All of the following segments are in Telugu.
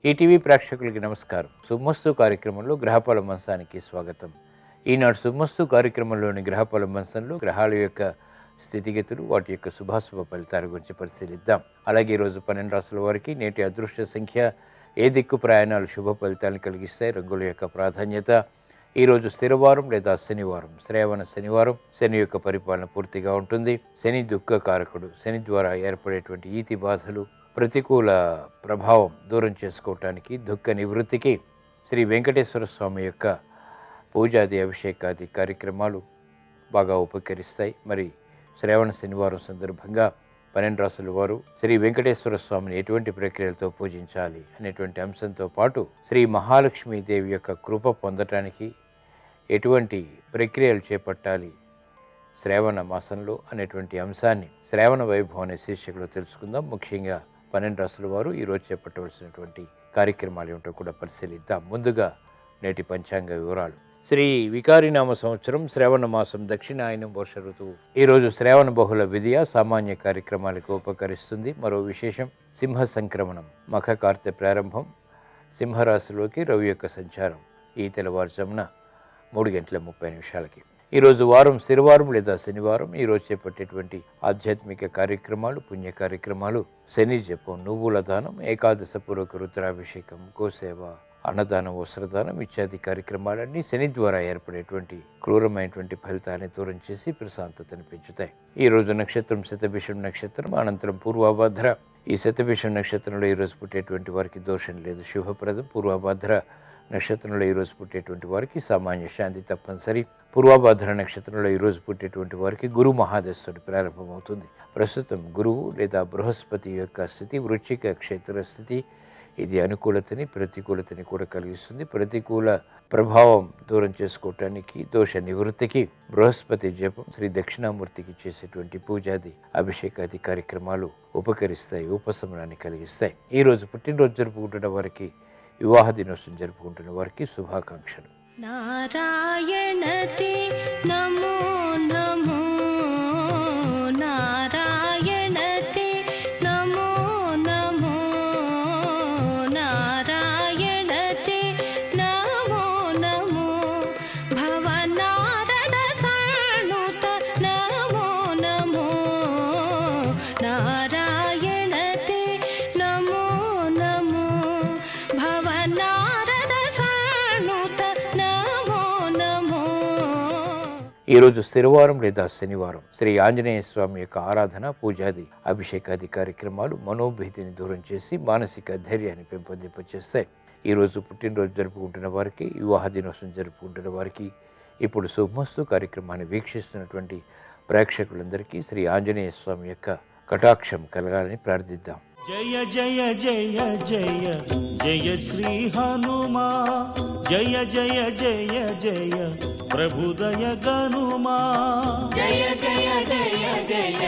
ఈటీవీ ప్రేక్షకులకి నమస్కారం. శుభమస్తు కార్యక్రమంలో గ్రహఫల మంచానికి స్వాగతం. ఈనాడు శుభమస్తు కార్యక్రమంలోని గ్రహఫల మంచంలో గ్రహాల యొక్క స్థితిగతులు, వాటి యొక్క శుభాశుభ ఫలితాల గురించి పరిశీలిద్దాం. అలాగే ఈరోజు 12 రాశుల వారికి నేటి అదృష్ట సంఖ్య, ఏ దిక్కు ప్రయాణాలు శుభ ఫలితాలను కలిగిస్తాయి, రంగుల యొక్క ప్రాధాన్యత. ఈరోజు స్థిరవారం లేదా శనివారం, శ్రావణ శనివారం. శని యొక్క పరిపాలన పూర్తిగా ఉంటుంది. శని దుఃఖకారకుడు. శని ద్వారా ఏర్పడేటువంటి ఈతి బాధలు, ప్రతికూల ప్రభావం దూరం చేసుకోవటానికి, దుఃఖ నివృత్తికి శ్రీ వెంకటేశ్వర స్వామి యొక్క పూజాది అభిషేకాది కార్యక్రమాలు బాగా ఉపకరిస్తాయి. మరి శ్రావణ శనివారం సందర్భంగా 12 రాశుల వారు శ్రీ వెంకటేశ్వర స్వామిని ఎటువంటి ప్రక్రియలతో పూజించాలి అనేటువంటి అంశంతో పాటు శ్రీ మహాలక్ష్మీదేవి యొక్క కృప పొందటానికి ఎటువంటి ప్రక్రియలు చేపట్టాలి శ్రావణ మాసంలో అనేటువంటి అంశాన్ని శ్రావణ వైభవం అనే శీర్షికలో తెలుసుకుందాం. ముఖ్యంగా 12 రాశుల వారు ఈరోజు చేపట్టవలసినటువంటి కార్యక్రమాలు ఏమిటో కూడా పరిశీలిద్దాం. ముందుగా నేటి పంచాంగ వివరాలు. శ్రీ వికారినామ సంవత్సరం శ్రావణ మాసం, దక్షిణాయనం, వర్ష ఋతువు. ఈరోజు శ్రావణ బహుళ విధియ సామాన్య కార్యక్రమాలకు ఉపకరిస్తుంది. మరో విశేషం సింహ సంక్రమణం, మఖ కార్తె ప్రారంభం, సింహరాశిలోకి రవి యొక్క సంచారం ఈ తెల్లవారుజామున 3:30 ఈరోజు వారం స్థిరవారం లేదా శనివారం. ఈరోజు చేపట్టేటువంటి ఆధ్యాత్మిక కార్యక్రమాలు, పుణ్య కార్యక్రమాలు: శని జపం, నువ్వుల దానం, ఏకాదశ పూర్వక రుద్రాభిషేకం, గోసేవ, అన్నదానం, వస్త్రదానం ఇత్యాది కార్యక్రమాలన్నీ శని ద్వారా ఏర్పడేటువంటి క్రూరమైనటువంటి ఫలితాన్ని దూరం చేసి ప్రశాంతతను పెంచుతాయి. ఈ రోజు నక్షత్రం శతభిషం నక్షత్రం, అనంతరం పూర్వభద్ర. ఈ శతభిషం నక్షత్రంలో ఈరోజు పుట్టేటువంటి వారికి దోషం లేదు, శుభప్రదం. పూర్వభద్ర నక్షత్రంలో ఈరోజు పుట్టేటువంటి వారికి సామాన్య శాంతి తప్పనిసరి. పూర్వభద్ర నక్షత్రంలో ఈరోజు పుట్టేటువంటి వారికి గురు మహాదశుడు ప్రారంభమవుతుంది. ప్రస్తుతం గురువు లేదా బృహస్పతి యొక్క స్థితి వృశ్చిక క్షేత్ర స్థితి. ఇది అనుకూలతని ప్రతికూలతని కూడా కలిగిస్తుంది. ప్రతికూల ప్రభావం దూరం చేసుకోవటానికి, దోష నివృత్తికి బృహస్పతి జపం, శ్రీ దక్షిణామూర్తికి చేసేటువంటి పూజాది అభిషేకాది కార్యక్రమాలు ఉపకరిస్తాయి, ఉపశమనాన్ని కలిగిస్తాయి. ఈరోజు పుట్టినరోజు జరుపుకుంటున్న వారికి, వివాహ దినోత్సవం జరుపుకుంటున్న వారికి శుభాకాంక్షలు. నారాయణతే నమో నమో, నారాయణతే నమో నమో, నారాయణతే నమో నమో, భవనారద సానుత నమో నమో, నారాయణతే నమో నమో, భవనారద సానుత నమో నమో. ఈరోజు స్థిరవారం లేదా శనివారం. శ్రీ ఆంజనేయ స్వామి యొక్క ఆరాధన, పూజాది అభిషేకాది కార్యక్రమాలు మనోభీతిని దూరం చేసి మానసిక ధైర్యాన్ని పెంపొందింపచేస్తాయి. ఈరోజు పుట్టినరోజు జరుపుకుంటున్న వారికి, వివాహ దినోత్సవం జరుపుకుంటున్న వారికి, ఇప్పుడు శుభమస్తు కార్యక్రమాన్ని వీక్షిస్తున్నటువంటి ప్రేక్షకులందరికీ శ్రీ ఆంజనేయ స్వామి యొక్క కటాక్షం కలగాలని ప్రార్థిద్దాం. జయ జయ జయ జయ జయ శ్రీ హనుమా, జయ జయ జయ జయ ప్రభుదయ గనుమా, జయ జయ జయ జయ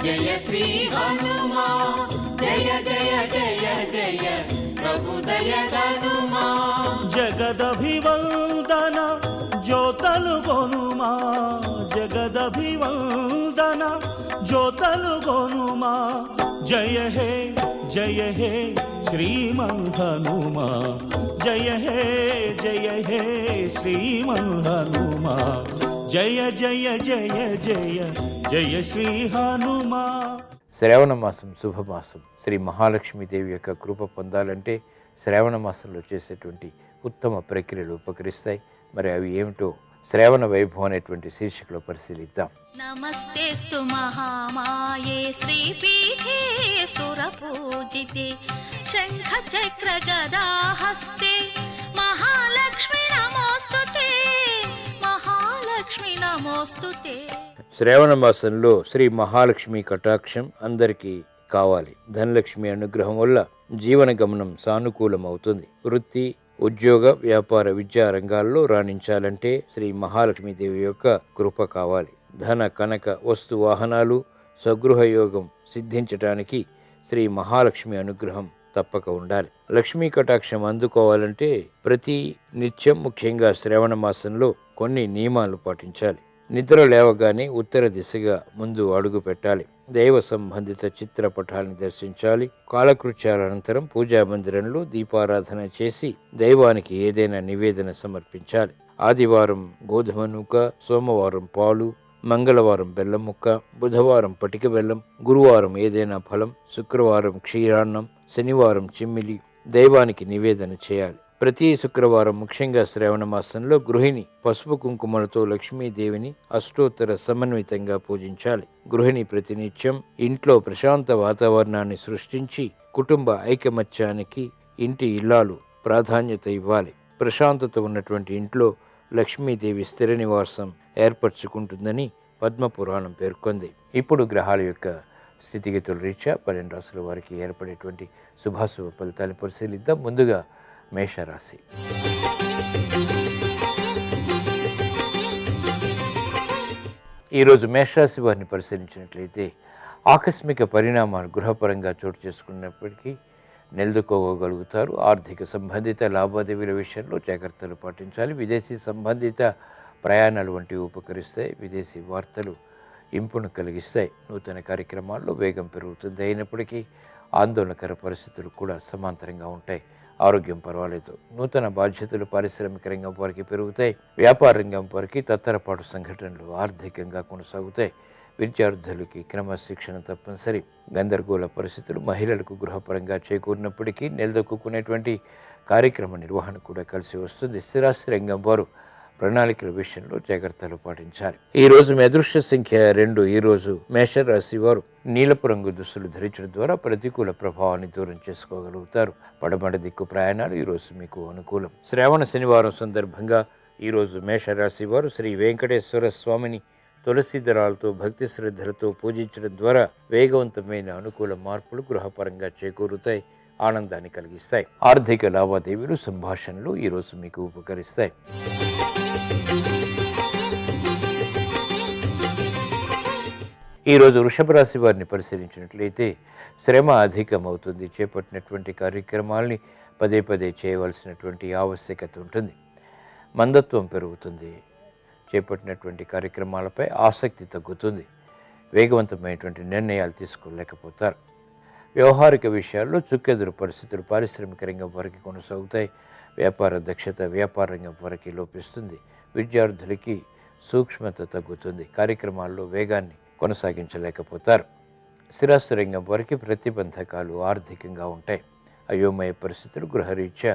జయ శ్రీ హనుమా, జయ జయ జయ జయ ప్రభుదయ గనుమా, జగదభివందన జ్యోతలు గొనుమా, జగదభివందన జ్యోతలు గొనుమా, జయ హే శ్రీమన్ హనుమా, జయ హే శ్రీమన్ హనుమా, జయ జయ జయ జయ జయ శ్రీ హనుమా. శ్రావణ మాసం శుభమాసం. శ్రీ మహాలక్ష్మీదేవి యొక్క కృప పొందాలంటే శ్రావణ మాసంలో చేసేటువంటి ఉత్తమ ప్రక్రియలు ఉపకరిస్తాయి. మరి అవి ఏమిటో శ్రావణ వైభవం అనేటువంటి శీర్షికలో పరిశీలిద్దాం. నమస్తేస్తు మహామాయే శ్రీపీఠే సురపూజితే, శంఖ చక్ర గదాహస్తే, మహాలక్ష్మి నమోస్తుతే, మహాలక్ష్మి నమోస్తుతే. శ్రావణ మాసంలో శ్రీ మహాలక్ష్మి కటాక్షం అందరికీ కావాలి. ధనలక్ష్మి అనుగ్రహం వల్ల జీవన గమనం సానుకూలం అవుతుంది. వృత్తి, ఉద్యోగ, వ్యాపార, విద్యా రంగాల్లో రాణించాలంటే శ్రీ మహాలక్ష్మీదేవి యొక్క కృప కావాలి. ధన, కనక, వస్తు, వాహనాలు, స్వగృహ యోగం సిద్ధించటానికి శ్రీ మహాలక్ష్మి అనుగ్రహం తప్పక ఉండాలి. లక్ష్మీ కటాక్షం అందుకోవాలంటే ప్రతి నిత్యం, ముఖ్యంగా శ్రావణ మాసంలో కొన్ని నియమాలు పాటించాలి. నిద్ర లేవగానే ఉత్తర దిశగా ముందు అడుగు పెట్టాలి. దైవ సంబంధిత చిత్రపటాలను దర్శించాలి. కాలకృత్యాల అనంతరం పూజా మందిరంలో దీపారాధన చేసి దైవానికి ఏదైనా నివేదన సమర్పించాలి. ఆదివారం గోధుమ నూక, సోమవారం పాలు, మంగళవారం బెల్లం ముక్క, బుధవారం పటిక బెల్లం, గురువారం ఏదైనా ఫలం, శుక్రవారం క్షీరాన్నం, శనివారం చిమ్మిలి దైవానికి నివేదన చేయాలి. ప్రతి శుక్రవారం ముఖ్యంగా శ్రావణ మాసంలో గృహిణి పసుపు కుంకుమలతో లక్ష్మీదేవిని అష్టోత్తర సమన్వితంగా పూజించాలి. గృహిణి ప్రతినిత్యం ఇంట్లో ప్రశాంత వాతావరణాన్ని సృష్టించి కుటుంబ ఐకమత్యానికి ఇంటి ఇల్లాలు ప్రాధాన్యత ఇవ్వాలి. ప్రశాంతత ఉన్నటువంటి ఇంట్లో లక్ష్మీదేవి స్థిర నివాసం ఏర్పరచుకుంటుందని పద్మపురాణం పేర్కొంది. ఇప్పుడు గ్రహాల యొక్క స్థితిగతుల రీత్యా 12 రాశుల వారికి ఏర్పడేటువంటి శుభాశుభ ఫలితాలను పరిశీలిద్దాం. ముందుగా మేషరాశి. ఈరోజు మేషరాశి వారిని పరిశీలించినట్లయితే ఆకస్మిక పరిణామాలు గృహపరంగా చోటు చేసుకున్నప్పటికీ నిలదొక్కోగలుగుతారు. ఆర్థిక సంబంధిత లావాదేవీల విషయంలో జాగ్రత్తలు పాటించాలి. విదేశీ సంబంధిత ప్రయాణాలు వంటివి ఉపకరిస్తాయి. విదేశీ వార్తలు ఇంపును కలిగిస్తాయి. నూతన కార్యక్రమాల్లో వేగం పెరుగుతుంది. అయినప్పటికీ ఆందోళనకర పరిస్థితులు కూడా సమాంతరంగా ఉంటాయి. ఆరోగ్యం పర్వాలేదు. నూతన బాధ్యతలు పారిశ్రామిక రంగం వారికి పెరుగుతాయి. వ్యాపార రంగం వారికి తత్తరపాటు సంఘటనలు ఆర్థికంగా కొనసాగుతాయి. విద్యార్థులకి క్రమశిక్షణ తప్పనిసరి. గందరగోళ పరిస్థితులు మహిళలకు గృహపరంగా చేకూరినప్పటికీ నిలదొక్కునేటువంటి కార్యక్రమ నిర్వహణ కూడా కలిసి వస్తుంది. స్థిరాస్తి రంగం వారు ప్రణాళికల విషయంలో జాగ్రత్తలు పాటించాలి. ఈ రోజు మీ అదృష్ట సంఖ్య 2. ఈ రోజు మేషరాశి వారు నీలపు రంగు దుస్తులు ధరించడం ద్వారా ప్రతికూల ప్రభావాన్ని దూరం చేసుకోగలుగుతారు. పడమటి దిక్కు ప్రయాణాలు ఈ రోజు మీకు అనుకూలం. శ్రావణ శనివారం సందర్భంగా ఈరోజు మేషరాశి వారు శ్రీ వెంకటేశ్వర స్వామిని తులసి దళాలతో భక్తి శ్రద్ధలతో పూజించడం ద్వారా వేగవంతమైన అనుకూల మార్పులు గృహపరంగా చేకూరుతాయి, ఆనందాన్ని కలిగిస్తాయి. ఆర్థిక లావాదేవీలు సంభాషణలు ఈరోజు మీకు ఉపకరిస్తాయి. ఈరోజు వృషభ రాశి వారిని పరిశీలించినట్లయితే శ్రమ అధికమవుతుంది. చేపట్టినటువంటి కార్యక్రమాల్ని పదే పదే చేయవలసినటువంటి ఆవశ్యకత ఉంటుంది. మందత్వం పెరుగుతుంది. చేపట్టినటువంటి కార్యక్రమాలపై ఆసక్తి తగ్గుతుంది. వేగవంతమైనటువంటి నిర్ణయాలు తీసుకోలేకపోతారు. వ్యవహారిక విషయాల్లో చుక్కెదురు పరిస్థితులు పారిశ్రామిక రంగం వారికి కొనసాగుతాయి. వ్యాపార దక్షత వ్యాపార రంగం వారికి లోపిస్తుంది. విద్యార్థులకి సూక్ష్మత తగ్గుతుంది. కార్యక్రమాల్లో వేగాన్ని కొనసాగించలేకపోతారు. స్థిరాస్తి రంగం వారికి ప్రతిబంధకాలు ఆర్థికంగా ఉంటాయి. అయోమయ పరిస్థితులు గృహరీత్యా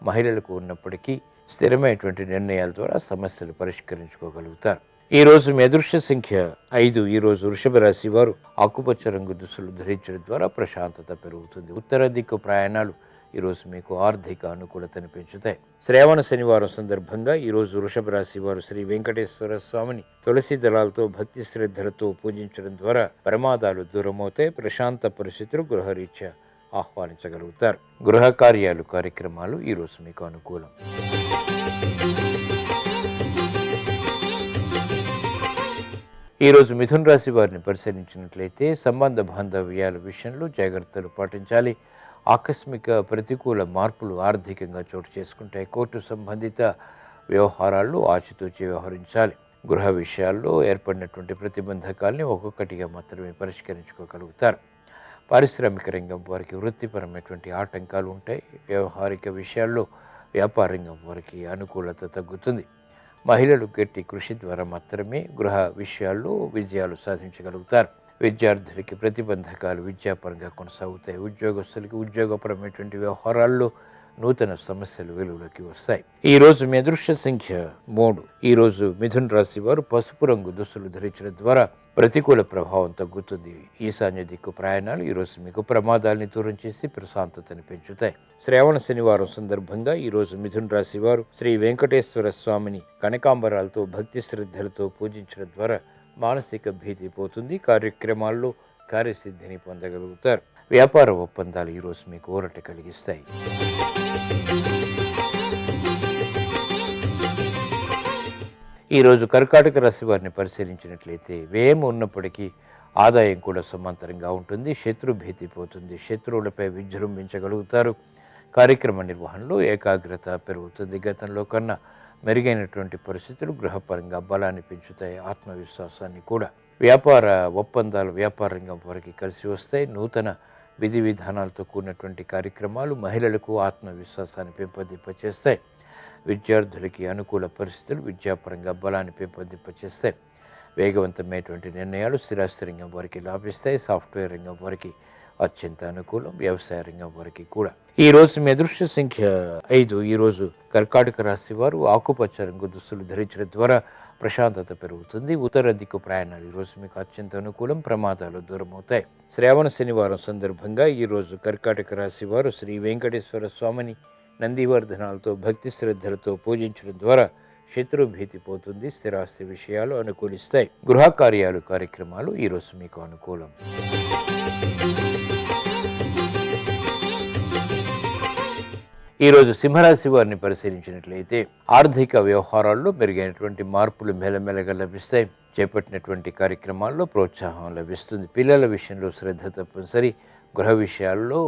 మహిళలకు ఉన్నప్పటికీ స్థిరమైనటువంటి నిర్ణయాల ద్వారా సమస్యలు పరిష్కరించుకోగలుగుతారు. ఈ రోజు మీ అదృష్ట సంఖ్య 5. ఈ రోజు వృషభ రాశి వారు ఆకుపచ్చ రంగు దుస్తులు ధరించడం ద్వారా ప్రశాంతత పెరుగుతుంది. ఉత్తర దిక్కు ప్రయాణాలు ఈరోజు మీకు ఆర్థిక అనుకూలతను పెంచుతాయి. శ్రావణ శనివారం సందర్భంగా ఈరోజు వృషభ రాశి వారు శ్రీ వెంకటేశ్వర స్వామిని తులసి దళాలతో భక్తి శ్రద్ధలతో పూజించడం ద్వారా ప్రమాదాలు దూరమవుతాయి. ప్రశాంత పరిస్థితులు గృహరీత్యా ఆహ్వానించగలుగుతారు. గృహ కార్యాలు కార్యక్రమాలు ఈరోజు మీకు అనుకూలం. ఈరోజు మిథున రాశి వారిని పరిశీలించినట్లయితే సంబంధ బాంధవ్యాల విషయంలో జాగ్రత్తలు పాటించాలి. ఆకస్మిక ప్రతికూల మార్పులు ఆర్థికంగా చోటు చేసుకుంటాయి. కోర్టు సంబంధిత వ్యవహారాల్లో ఆచితూచి వ్యవహరించాలి. గృహ విషయాల్లో ఏర్పడినటువంటి ప్రతిబంధకాల్ని ఒక్కొక్కటిగా మాత్రమే పరిష్కరించుకోగలుగుతారు. పారిశ్రామిక రంగం వారికి వృత్తిపరమైనటువంటి ఆటంకాలు ఉంటాయి. వ్యవహారిక విషయాల్లో వ్యాపార రంగం వారికి అనుకూలత తగ్గుతుంది. మహిళలు గట్టి కృషి ద్వారా మాత్రమే గృహ విషయాల్లో విజయాలు సాధించగలుగుతారు. విద్యార్థులకి ప్రతిబంధకాలు విద్యాపరంగా కొనసాగుతాయి. ఉద్యోగస్తులకి ఉద్యోగపరమైనటువంటి వ్యవహారాల్లో నూతన సమస్యలు వెలుగులోకి వస్తాయి. ఈ రోజు మీ అదృష్ట సంఖ్య 3. ఈ రోజు మిథున రాశి వారు పసుపు రంగు దుస్తులు ధరించడం ద్వారా ప్రతికూల ప్రభావం తగ్గుతుంది. ఈశాన్య దిక్కు ప్రయాణాలు ఈరోజు మీకు ప్రమాదాలని దూరం చేసి ప్రశాంతతని పెంచుతాయి. శ్రావణ శనివారం సందర్భంగా ఈరోజు మిథున రాశి వారు శ్రీ వెంకటేశ్వర స్వామిని కనకాంబరాలతో భక్తి శ్రద్ధలతో పూజించడం ద్వారా మానసిక భీతి పోతుంది. కార్యక్రమాల్లో కార్యసిద్ధిని పొందగలుగుతారు. వ్యాపార ఒప్పందాలు ఈరోజు మీకు ఊరట కలిగిస్తాయి. ఈరోజు కర్కాటక రాశి వారిని పరిశీలించినట్లయితే వ్యయం ఉన్నప్పటికీ ఆదాయం కూడా సమాంతరంగా ఉంటుంది. శత్రు భీతి పోతుంది. శత్రువులపై విజృంభించగలుగుతారు. కార్యక్రమ నిర్వహణలో ఏకాగ్రత పెరుగుతుంది. గతంలో కన్నా మెరుగైనటువంటి పరిస్థితులు గృహపరంగా బలాన్ని పెంచుతాయి, ఆత్మవిశ్వాసాన్ని కూడా. వ్యాపార ఒప్పందాలు వ్యాపార రంగం వారికి కలిసి వస్తాయి. నూతన విధి విధానాలతో కూడినటువంటి కార్యక్రమాలు మహిళలకు ఆత్మవిశ్వాసాన్ని పెంపొందింపచేస్తాయి. విద్యార్థులకి అనుకూల పరిస్థితులు విద్యాపరంగా బలాన్ని పెంపొందింపచేస్తాయి. వేగవంతమైనటువంటి నిర్ణయాలు స్థిరాస్తి రంగం వారికి లాభిస్తాయి. సాఫ్ట్వేర్ రంగం వారికి అత్యంత అనుకూలం, వ్యవసాయ రంగం వారికి కూడా. ఈ రోజు మీ అదృష్ట సంఖ్య 5. ఈరోజు కర్కాటక రాశి వారు ఆకుపచ్చ రంగు దుస్తులు ధరించడం ద్వారా ప్రశాంతత పెరుగుతుంది. ఉత్తర దిక్కు ప్రయాణాలు ఈరోజు మీకు అత్యంత అనుకూలం, ప్రమాదాలు దూరం అవుతాయి. శ్రావణ శనివారం సందర్భంగా ఈరోజు కర్కాటక రాశి వారు శ్రీ వెంకటేశ్వర స్వామిని నందివర్ధనాలతో భక్తి శ్రద్ధలతో పూజించడం ద్వారా శత్రు భీతి పోతుంది. స్థిరాస్తి విషయాలు అనుకూలిస్తాయి. గృహ కార్యాలు కార్యక్రమాలు ఈరోజు మీకు అనుకూలం. ఈరోజు సింహరాశి వారిని పరిశీలించినట్లయితే ఆర్థిక వ్యవహారాల్లో మెరుగైనటువంటి మార్పులు మెల్లమెల్లగా లభిస్తాయి. చేపట్టినటువంటి కార్యక్రమాల్లో ప్రోత్సాహం లభిస్తుంది. పిల్లల విషయంలో శ్రద్ధ తప్పనిసరి. గృహ విషయాల్లో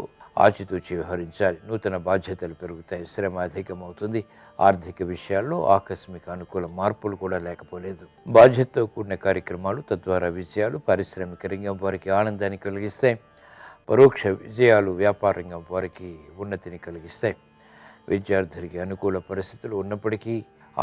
ఆచితూచి వ్యవహరించాలి. నూతన బాధ్యతలు పెరుగుతాయి, శ్రమ అధికమవుతుంది. ఆర్థిక విషయాల్లో ఆకస్మిక అనుకూల మార్పులు కూడా లేకపోలేదు. బాధ్యతతో కూడిన కార్యక్రమాలు తద్వారా విజయాలు పారిశ్రామిక రంగం వారికి ఆనందాన్ని కలిగిస్తాయి. పరోక్ష విజయాలు వ్యాపార రంగం వారికి ఉన్నతిని కలిగిస్తాయి. విద్యార్థులకి అనుకూల పరిస్థితులు ఉన్నప్పటికీ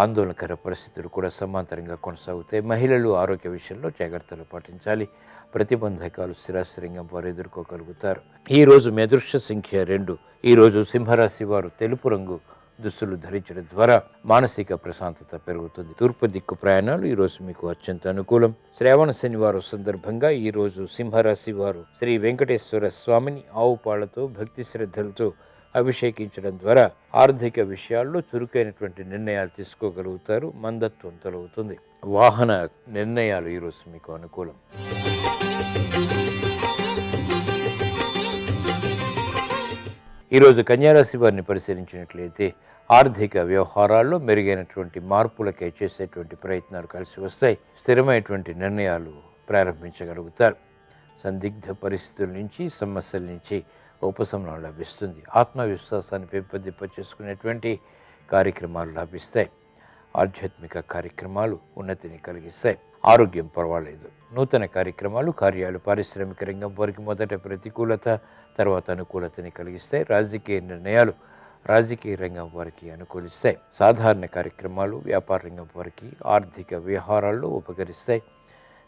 ఆందోళనకర పరిస్థితులు కూడా సమాంతరంగా కొనసాగుతాయి. మహిళలు ఆరోగ్య విషయంలో జాగ్రత్తలు పాటించాలి. ప్రతిబంధకాలు స్థిరాస్తి రంగం వారు ఎదుర్కోగలుగుతారు. ఈరోజు మీ అదృష్ట సంఖ్య 2. ఈరోజు సింహరాశి వారు తెలుపు రంగు దుస్తులు ధరించడం ద్వారా మానసిక ప్రశాంతత పెరుగుతుంది. తూర్పు దిక్కు ప్రయాణాలు ఈరోజు మీకు అత్యంత అనుకూలం. శ్రావణ శనివారం సందర్భంగా ఈరోజు సింహరాశి వారు శ్రీ వెంకటేశ్వర స్వామిని ఆవు పాలతో భక్తి శ్రద్ధలతో అభిషేకించడం ద్వారా ఆర్థిక విషయాల్లో చురుకైనటువంటి నిర్ణయాలు తీసుకోగలుగుతారు. మందత్వం తొలగుతుంది. వాహన నిర్ణయాలు ఈరోజు మీకు అనుకూలం. ఈరోజు కన్యారాశి వారిని పరిశీలించినట్లయితే ఆర్థిక వ్యవహారాల్లో మెరుగైనటువంటి మార్పులకై చేసేటువంటి ప్రయత్నాలు కలిసి వస్తాయి. స్థిరమైనటువంటి నిర్ణయాలు ప్రారంభించగలుగుతారు. సందిగ్ధ పరిస్థితుల నుంచి, సమస్యల నుంచి ఉపశమనం లభిస్తుంది. ఆత్మవిశ్వాసాన్ని పెంపొందింపచేసుకునేటువంటి కార్యక్రమాలు లభిస్తాయి. ఆధ్యాత్మిక కార్యక్రమాలు ఉన్నతిని కలిగిస్తాయి. ఆరోగ్యం పర్వాలేదు. నూతన కార్యక్రమాలు కార్యాలు పారిశ్రామిక రంగం వారికి మొదట ప్రతికూలత, తర్వాత అనుకూలతని కలిగిస్తాయి. రాజకీయ నిర్ణయాలు రాజకీయ రంగం వారికి అనుకూలిస్తాయి. సాధారణ కార్యక్రమాలు వ్యాపార రంగం వారికి ఆర్థిక వ్యవహారాల్లో ఉపకరిస్తాయి.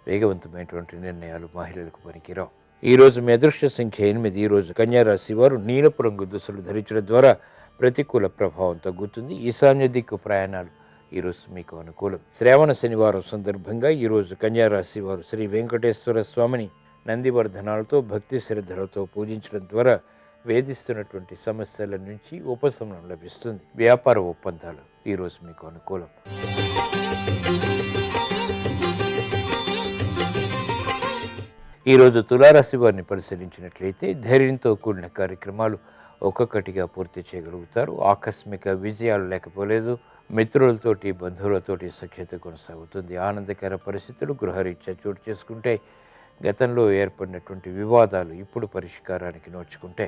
వేగవంతమైనటువంటి నిర్ణయాలు మహిళలకు పనికిరావు. ఈరోజు మీ అదృష్ట సంఖ్య 8. ఈరోజు కన్యారాశి వారు నీలపు రంగు దుస్తులు ధరించడం ద్వారా ప్రతికూల ప్రభావం తగ్గుతుంది. ఈశాన్య దిక్కు ప్రయాణాలు ఈరోజు మీకు అనుకూలం. శ్రావణ శనివారం సందర్భంగా ఈరోజు కన్యారాశి వారు శ్రీ వెంకటేశ్వర స్వామిని నందివర్ధనాలతో భక్తి శ్రద్ధలతో పూజించడం ద్వారా వేధిస్తున్నటువంటి సమస్యల నుంచి ఉపశమనం లభిస్తుంది. వ్యాపార ఒప్పందాలు ఈరోజు మీకు అనుకూలం. ఈరోజు తులారాశి వారిని పరిశీలించినట్లయితే ధైర్యంతో కూడిన కార్యక్రమాలు ఒక్కొక్కటిగా పూర్తి చేయగలుగుతారు. ఆకస్మిక విజయాలు లేకపోలేదు. మిత్రులతోటి బంధువులతోటి సఖ్యత కొనసాగుతుంది. ఆనందకర పరిస్థితులు గృహరీత్యా చోటు చేసుకుంటే గతంలో ఏర్పడినటువంటి వివాదాలు ఇప్పుడు పరిష్కారానికి నోచుకుంటే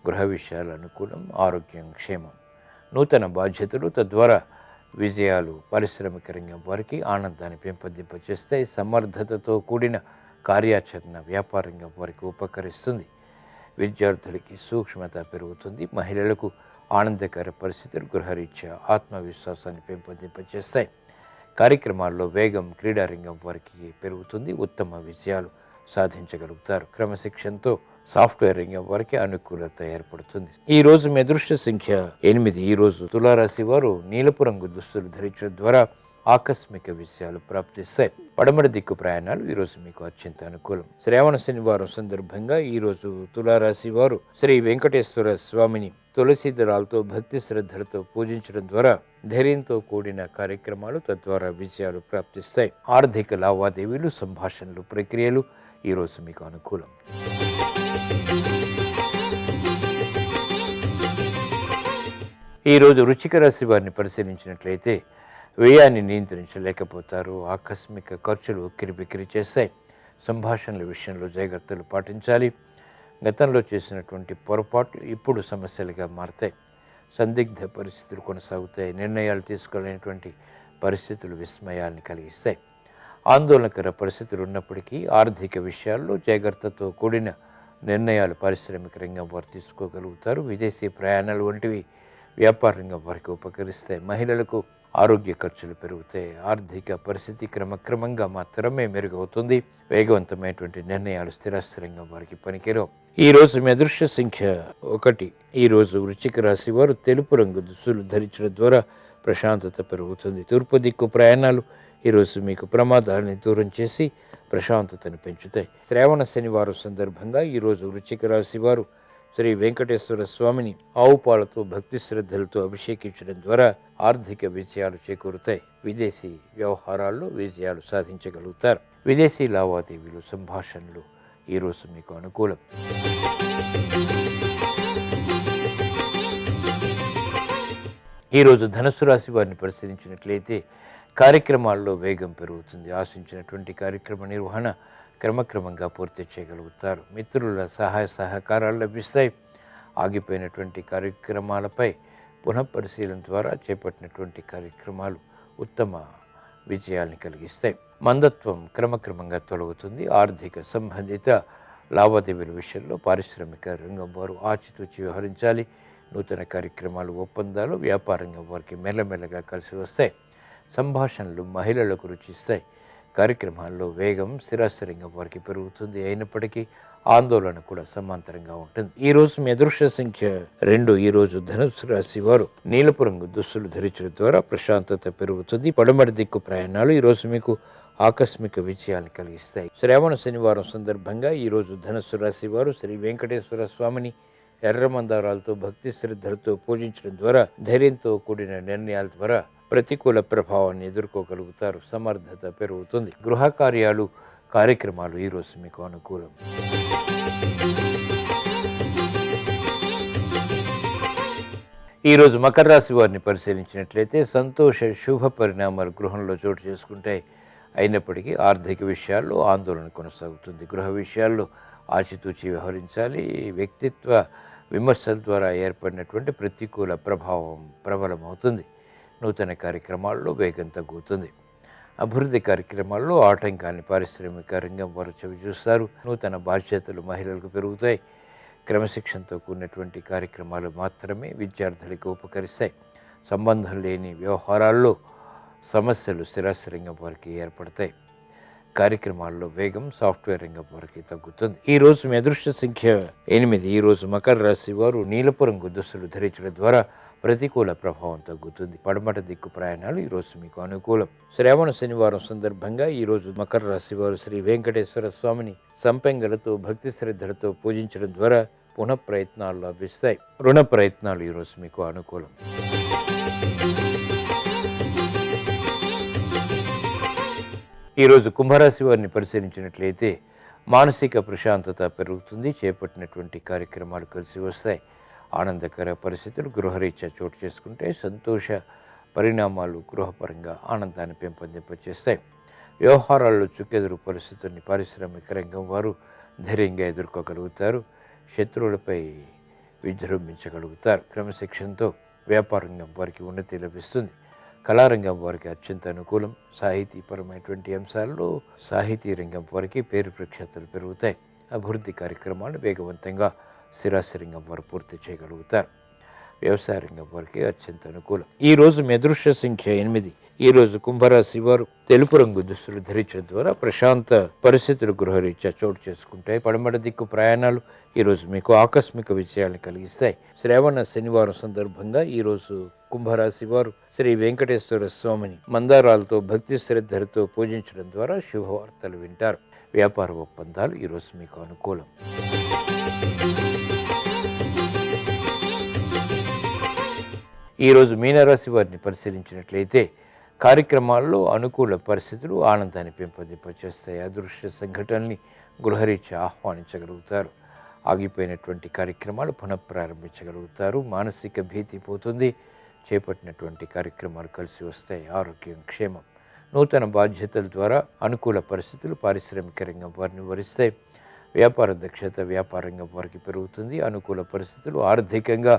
గృహ విషయాలు అనుకూలం. ఆరోగ్యం క్షేమం. నూతన బాధ్యతలు తద్వారా విజయాలు పారిశ్రామిక రంగం వారికి ఆనందాన్ని పెంపొందింపచేస్తాయి. సమర్థతతో కూడిన కార్యాచరణ వ్యాపార రంగం వారికి ఉపకరిస్తుంది. విద్యార్థులకి సూక్ష్మత పెరుగుతుంది. మహిళలకు ఆనందకర పరిస్థితులు గృహరీత్యా ఆత్మవిశ్వాసాన్ని పెంపొందింపచేస్తాయి. కార్యక్రమాల్లో వేగం క్రీడారంగం వారికి పెరుగుతుంది. ఉత్తమ విజయాలు సాధించగలుగుతారు. క్రమశిక్షణతో సాఫ్ట్వేర్ రంగం వారికి అనుకూలత ఏర్పడుతుంది. ఈ రోజు మీ అదృష్ట సంఖ్య 8. ఈరోజు తులారాశి వారు నీలపు రంగు దుస్తులు ధరించడం ద్వారా ఆకస్మిక విషయాలు ప్రాప్తిస్తాయి. పడమర దిక్కు ప్రయాణాలు ఈరోజు మీకు అత్యంత అనుకూలం. శ్రావణ శనివారం సందర్భంగా ఈరోజు తులారాశి వారు శ్రీ వెంకటేశ్వర స్వామిని తులసి దళాలతో భక్తి శ్రద్ధలతో పూజించడం ద్వారా ధైర్యంతో కూడిన కార్యక్రమాలు తద్వారా విజయాలు ప్రాప్తిస్తాయి. ఆర్థిక లావాదేవీలు, సంభాషణలు, ప్రక్రియలు ఈరోజు మీకు అనుకూలం. ఈరోజు వృశ్చిక రాశి వారిని పరిశీలించినట్లయితే వ్యయాన్ని నియంత్రించలేకపోతారు. ఆకస్మిక ఖర్చులు ఉక్కిరిబిక్కిరి చేస్తాయి. సంభాషణల విషయంలో జాగ్రత్తలు పాటించాలి. గతంలో చేసినటువంటి పొరపాట్లు ఇప్పుడు సమస్యలుగా మారతాయి. సందిగ్ధ పరిస్థితులు కొనసాగుతాయి. నిర్ణయాలు తీసుకోలేనటువంటి పరిస్థితులు విస్మయాల్ని కలిగిస్తాయి. ఆందోళనకర పరిస్థితులు ఉన్నప్పటికీ ఆర్థిక విషయాల్లో జాగ్రత్తతో కూడిన నిర్ణయాలు పారిశ్రామిక రంగం వారు తీసుకోగలుగుతారు. విదేశీ ప్రయాణాలు వంటివి వ్యాపార రంగం వారికి ఉపకరిస్తాయి. మహిళలకు ఆరోగ్య ఖర్చులు పెరుగుతాయి. ఆర్థిక పరిస్థితి క్రమక్రమంగా మాత్రమే మెరుగవుతుంది. వేగవంతమైనటువంటి నిర్ణయాలు స్థిరాస్తి రంగం వారికి పనికిరావు. ఈ రోజు మీ అదృష్ట సంఖ్య 1. ఈ రోజు వృశ్చిక రాశి వారు తెలుపు రంగు దుస్తులు ధరించడం ద్వారా ప్రశాంతత పెరుగుతుంది. తూర్పు దిక్కు ప్రయాణాలు ఈరోజు మీకు ప్రమాదాలని దూరం చేసి ప్రశాంతతను పెంచుతాయి. శ్రావణ శనివారం సందర్భంగా ఈరోజు వృశ్చిక రాశి వారు శ్రీ వెంకటేశ్వర స్వామిని ఆవు పాలతో భక్తి శ్రద్ధలతో అభిషేకించడం ద్వారా ఆర్థిక విజయాలు చేకూరుతాయి. విదేశీ వ్యవహారాల్లో విజయాలు సాధించగలుగుతారు. విదేశీ లావాదేవీలు సంభాషణలు ఈరోజు మీకు అనుకూలం. ఈరోజు ధనుస్సు రాశి వారిని పరిశీలించినట్లయితే కార్యక్రమాల్లో వేగం పెరుగుతుంది. ఆశించినటువంటి కార్యక్రమ నిర్వహణ క్రమక్రమంగా పూర్తి చేయగలుగుతారు. మిత్రుల సహాయ సహకారాలు లభిస్తాయి. ఆగిపోయినటువంటి కార్యక్రమాలపై పునఃపరిశీలన ద్వారా చేపట్టినటువంటి కార్యక్రమాలు ఉత్తమ విజయాల్ని కలిగిస్తాయి. మందత్వం క్రమక్రమంగా తొలగుతుంది. ఆర్థిక సంబంధిత లావాదేవీల విషయంలో పారిశ్రామిక రంగం వారు ఆచితూచి వ్యవహరించాలి. నూతన కార్యక్రమాలు, ఒప్పందాలు వ్యాపార రంగం వారికి మెల్లమెల్లగా కలిసి వస్తాయి. సంభాషణలు మహిళలకు రుచిస్తాయి. కార్యక్రమాల్లో వేగం స్థిరాస్తి రంగం వారికి పెరుగుతుంది. అయినప్పటికీ ఆందోళన కూడా సమాంతరంగా ఉంటుంది. ఈ రోజు మీ అదృష్ట సంఖ్య 2. ఈ రోజు ధనుస్సు రాశి వారు నీలపు రంగు దుస్తులు ధరించడం ద్వారా ప్రశాంతత పెరుగుతుంది. పడమటి దిక్కు ప్రయాణాలు ఈరోజు మీకు ఆకస్మిక విజయాన్ని కలిగిస్తాయి. శ్రావణ శనివారం సందర్భంగా ఈరోజు ధనుస్సు రాశి వారు శ్రీ వెంకటేశ్వర స్వామిని ఎర్ర మందారాలతో భక్తి శ్రద్ధలతో పూజించడం ద్వారా ధైర్యంతో కూడిన నిర్ణయాల ద్వారా ప్రతికూల ప్రభావాన్ని ఎదుర్కోగలుగుతారు. సమర్థత పెరుగుతుంది. గృహ కార్యాలు, కార్యక్రమాలు ఈరోజు మీకు అనుకూలం. ఈరోజు మకర రాశి వారిని పరిశీలించినట్లయితే సంతోష శుభ పరిణామాలు గృహంలో చోటు చేసుకుంటాయి. అయినప్పటికీ ఆర్థిక విషయాల్లో ఆందోళన కొనసాగుతుంది. గృహ విషయాల్లో ఆచితూచి వ్యవహరించాలి. వ్యక్తిత్వ విమర్శల ద్వారా ఏర్పడినటువంటి ప్రతికూల ప్రభావం ప్రబలమవుతుంది. నూతన కార్యక్రమాల్లో వేగం తగ్గుతుంది. అభివృద్ధి కార్యక్రమాల్లో ఆటంకాన్ని పారిశ్రామిక రంగం వారు చవిచూస్తారు. నూతన బాధ్యతలు మహిళలకు పెరుగుతాయి. క్రమశిక్షణతో కూడినటువంటి కార్యక్రమాలు మాత్రమే విద్యార్థులకు ఉపకరిస్తాయి. సంబంధం లేని వ్యవహారాల్లో సమస్యలు స్థిరాస్తి రంగం వారికి ఏర్పడతాయి. కార్యక్రమాల్లో వేగం సాఫ్ట్వేర్ రంగం వారికి తగ్గుతుంది. ఈ రోజు మీ అదృష్ట సంఖ్య 8. ఈ రోజు మకర రాశి వారు నీలపు రంగు దుస్తులు ధరించడం ద్వారా ప్రతికూల ప్రభావం తగ్గుతుంది. పడమట దిక్కు ప్రయాణాలు ఈరోజు మీకు అనుకూలం. శ్రావణ శనివారం సందర్భంగా ఈరోజు మకర రాశి వారు శ్రీ వెంకటేశ్వర స్వామిని సంపెంగలతో భక్తి శ్రద్ధలతో పూజించడం ద్వారా పునః ప్రయత్నాలు లభిస్తాయి. రుణ ప్రయత్నాలు ఈరోజు మీకు అనుకూలం. ఈరోజు కుంభరాశి వారిని పరిశీలించినట్లయితే మానసిక ప్రశాంతత పెరుగుతుంది. చేపట్టినటువంటి కార్యక్రమాలు కలిసి వస్తాయి. ఆనందకర పరిస్థితులు గృహరీత్యా చోటు చేసుకుంటే సంతోష పరిణామాలు గృహపరంగా ఆనందాన్ని పెంపొందింపచేస్తాయి. వ్యవహారాల్లో చుక్కెదురు పరిస్థితుల్ని పారిశ్రామిక రంగం వారు ధైర్యంగా ఎదుర్కోగలుగుతారు. శత్రువులపై విజృంభించగలుగుతారు. క్రమశిక్షణతో వ్యాపార రంగం వారికి ఉన్నతి లభిస్తుంది. కళారంగం వారికి అత్యంత అనుకూలం. సాహితీపరమైనటువంటి అంశాల్లో సాహితీ రంగం వారికి పేరు ప్రఖ్యాతులు పెరుగుతాయి. అభివృద్ధి కార్యక్రమాలు వేగవంతంగా స్థిరాస్తి రంగం వారు పూర్తి చేయగలుగుతారు. వ్యవసాయ రంగం వారికి అత్యంత అనుకూలం. ఈ రోజు మీ అదృష్ట సంఖ్య 8. ఈ రోజు కుంభరాశి వారు తెలుపు రంగు దుస్తులు ధరించడం ద్వారా ప్రశాంత పరిస్థితులు గృహరీత్యా చోటు చేసుకుంటాయి. పడమట దిక్కు ప్రయాణాలు ఈరోజు మీకు ఆకస్మిక విజయాన్ని కలిగిస్తాయి. శ్రావణ శనివారం సందర్భంగా ఈరోజు కుంభరాశి వారు శ్రీ వెంకటేశ్వర స్వామిని మందారాలతో భక్తి శ్రద్ధలతో పూజించడం ద్వారా శుభవార్తలు వింటారు. వ్యాపార ఒప్పందాలు ఈరోజు మీకు అనుకూలం. ఈరోజు మీనరాశి వారిని పరిశీలించినట్లయితే కార్యక్రమాల్లో అనుకూల పరిస్థితులు ఆనందాన్ని పెంపొందింపచేస్తాయి. అదృశ్య సంఘటనల్ని గృహరీత్యా ఆహ్వానించగలుగుతారు. ఆగిపోయినటువంటి కార్యక్రమాలు పునఃప్రారంభించగలుగుతారు. మానసిక భీతి పోతుంది. చేపట్టినటువంటి కార్యక్రమాలు కలిసి వస్తాయి. ఆరోగ్యం, క్షేమం, నూతన బాధ్యతల ద్వారా అనుకూల పరిస్థితులు పారిశ్రామిక రంగం వారిని వరిస్తాయి. వ్యాపార దక్షత వ్యాపార రంగం వారికి పెరుగుతుంది. అనుకూల పరిస్థితులు ఆర్థికంగా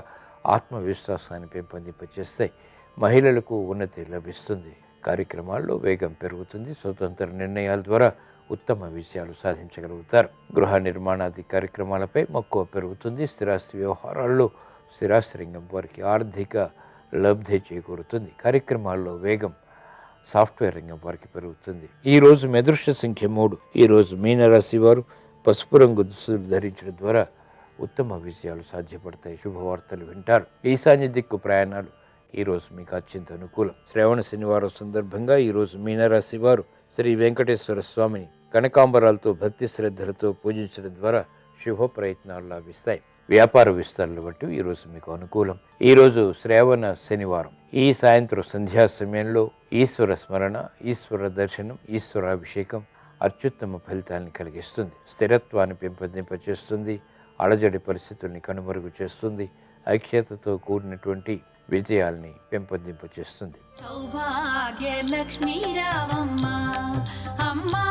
ఆత్మవిశ్వాసాన్ని పెంపొందింపచేస్తాయి. మహిళలకు ఉన్నతి లభిస్తుంది. కార్యక్రమాల్లో వేగం పెరుగుతుంది. స్వతంత్ర నిర్ణయాల ద్వారా ఉత్తమ విజయాలు సాధించగలుగుతారు. గృహ నిర్మాణాది కార్యక్రమాలపై మక్కువ పెరుగుతుంది. స్థిరాస్తి వ్యవహారాల్లో స్థిరాస్తి రంగం వారికి ఆర్థిక లబ్ధి చేకూరుతుంది. కార్యక్రమాల్లో వేగం సాఫ్ట్వేర్ రంగం వారికి పెరుగుతుంది. ఈరోజు మెదృష్ట సంఖ్య 3. ఈరోజు మీనరాశి వారు పసుపు రంగు దుస్తులు ధరించడం ద్వారా ఉత్తమ విజయాలు సాధ్యపడతాయి. శుభవార్తలు వింటారు. ఈశాన్య దిక్కు ప్రయాణాలు ఈరోజు మీకు అత్యంత అనుకూలం. శ్రావణ శనివారం సందర్భంగా ఈరోజు మీనరాశి వారు శ్రీ వెంకటేశ్వర స్వామిని కనకాంబరాలతో భక్తి శ్రద్ధలతో పూజించడం ద్వారా శుభ ప్రయత్నాలు లాభిస్తాయి. వ్యాపార విస్తరణలు బట్టి ఈరోజు మీకు అనుకూలం. ఈరోజు శ్రావణ శనివారం. ఈ సాయంత్రం సంధ్యా సమయంలో ఈశ్వర స్మరణ, ఈశ్వర దర్శనం, ఈశ్వరాభిషేకం అత్యుత్తమ ఫలితాన్ని కలిగిస్తుంది. స్థిరత్వాన్ని పెంపొందింపచేస్తుంది. అలజడి పరిస్థితుల్ని కనుమరుగు చేస్తుంది. ఐక్యతతో కూడినటువంటి విజయాల్ని పెంపొందింపచేస్తుంది. సౌభాగ్య లక్ష్మీ రావమ్మ అమ్మా,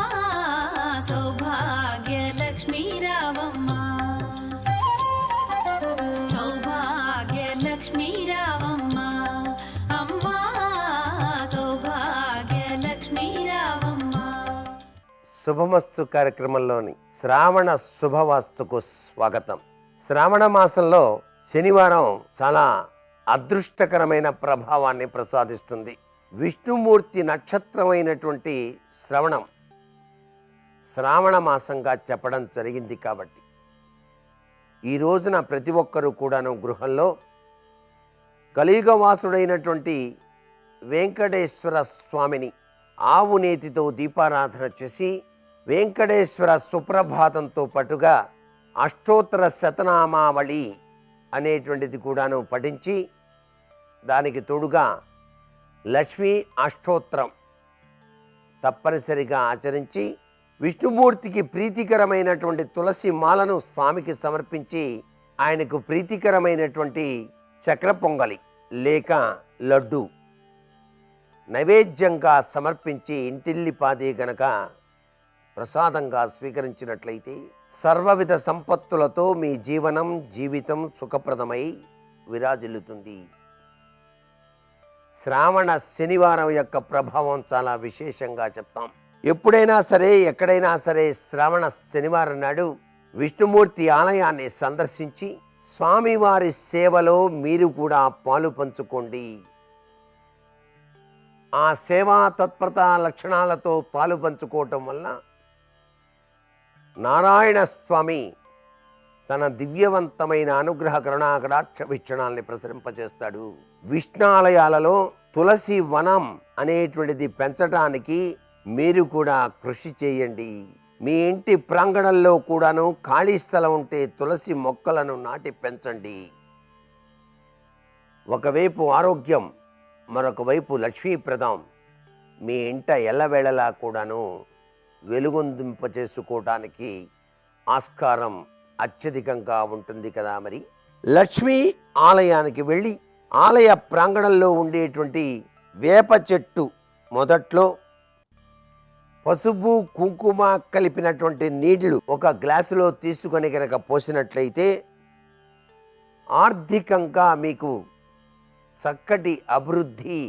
సౌభాగ్య లక్ష్మీ రావమ్మ, సౌభాగ్య లక్ష్మీ రావమ్మ అమ్మా, సౌభాగ్య లక్ష్మీ రావమ్మ. శుభమస్తు కార్యక్రమంలోని శ్రావణ శుభవాస్తుకు స్వాగతం. శ్రావణ మాసంలో శనివారం చాలా అదృష్టకరమైన ప్రభావాన్ని ప్రసాదిస్తుంది. విష్ణుమూర్తి నక్షత్రమైనటువంటి శ్రావణ మాసంగా చెప్పడం జరిగింది. కాబట్టి ఈ రోజున ప్రతి ఒక్కరూ కూడాను గృహంలో కలియుగవాసుడైనటువంటి వెంకటేశ్వర స్వామిని ఆవు నేతితో దీపారాధన చేసి వెంకటేశ్వర సుప్రభాతంతో పాటుగా అష్టోత్తర శతనామావళి అనేటువంటిది కూడాను పఠించి దానికి తోడుగా లక్ష్మీ అష్టోత్తరం తప్పనిసరిగా ఆచరించి విష్ణుమూర్తికి ప్రీతికరమైనటువంటి తులసి మాలను స్వామికి సమర్పించి ఆయనకు ప్రీతికరమైనటువంటి చక్ర పొంగలి లేక లడ్డు నైవేద్యంగా సమర్పించి ఇంటిల్లిపాది గనక ప్రసాదంగా స్వీకరించినట్లయితే సర్వవిధ సంపత్తులతో మీ జీవితం సుఖప్రదమై విరాజిల్లుతుంది. శ్రావణ శనివారం యొక్క ప్రభావం చాలా విశేషంగా చెప్తాం. ఎప్పుడైనా సరే ఎక్కడైనా సరే శ్రావణ శనివారం నాడు విష్ణుమూర్తి ఆలయాన్ని సందర్శించి స్వామివారి సేవలో మీరు కూడా పాలు పంచుకోండి. ఆ సేవా తత్పరత లక్షణాలతో పాలు పంచుకోవటం వల్ల నారాయణ స్వామి తన దివ్యవంతమైన అనుగ్రహ కరుణాకటాక్ష వీక్షణాలని ప్రసరింపజేస్తాడు. విష్ణాలయాలలో తులసి వనం అనేటువంటిది పెంచడానికి మీరు కూడా కృషి చేయండి. మీ ఇంటి ప్రాంగణంలో కూడాను ఖాళీ స్థలం ఉంటే తులసి మొక్కలను నాటి పెంచండి. ఒకవైపు ఆరోగ్యం, మరొక వైపు లక్ష్మీప్రదం మీ ఇంట ఎల్లవేళలా కూడాను వెలుగొందింప చేసుకోవటానికి ఆస్కారం అత్యధికంగా ఉంటుంది కదా. మరి లక్ష్మీ ఆలయానికి వెళ్ళి ఆలయ ప్రాంగణంలో ఉండేటువంటి వేప చెట్టు మొదట్లో పసుపు కుంకుమ కలిపినటువంటి నీళ్లు ఒక గ్లాసులో తీసుకొని కనుక పోసినట్లయితే ఆర్థికంగా మీకు చక్కటి అభివృద్ధి